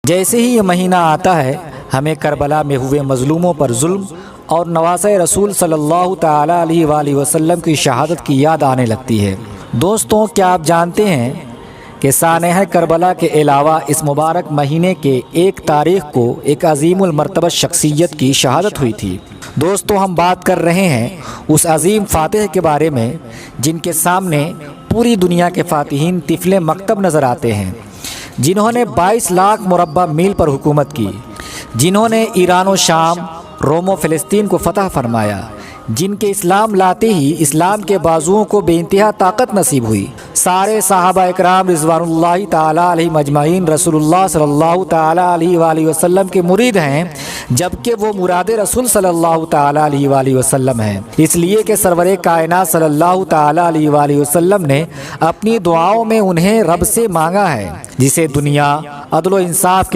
جیسے ہی یہ مہینہ آتا ہے ہمیں کربلا میں ہوئے مظلوموں پر ظلم اور نواسۂ رسول صلی اللہ تعالیٰ علیہ وآلہ وسلم کی شہادت کی یاد آنے لگتی ہے۔ دوستوں، کیا آپ جانتے ہیں کہ سانحہ کربلا کے علاوہ اس مبارک مہینے کے 1 تاریخ کو ایک عظیم المرتبہ شخصیت کی شہادت ہوئی تھی؟ دوستوں، ہم بات کر رہے ہیں اس عظیم فاتح کے بارے میں جن کے سامنے پوری دنیا کے فاتحین طفل مکتب نظر آتے ہیں، جنہوں نے 22 لاکھ مربع میل پر حکومت کی، جنہوں نے ایران و شام، روم و فلسطین کو فتح فرمایا، جن کے اسلام لاتے ہی اسلام کے بازوؤں کو بے انتہا طاقت نصیب ہوئی۔ سارے صحابہ اکرام رضوان اللہ تعالیٰ علیہ مجمعین رسول اللہ صلی اللہ تعالیٰ علیہ وآلہ وسلم کے مرید ہیں، جبکہ وہ مراد رسول صلی اللہ تعالیٰ علیہ وآلہ وسلم ہیں، اس لیے کہ سرور کائنات صلی اللہ تعالیٰ علیہ وآلہ وسلم نے اپنی دعاؤں میں انہیں رب سے مانگا ہے، جسے دنیا عدل و انصاف کے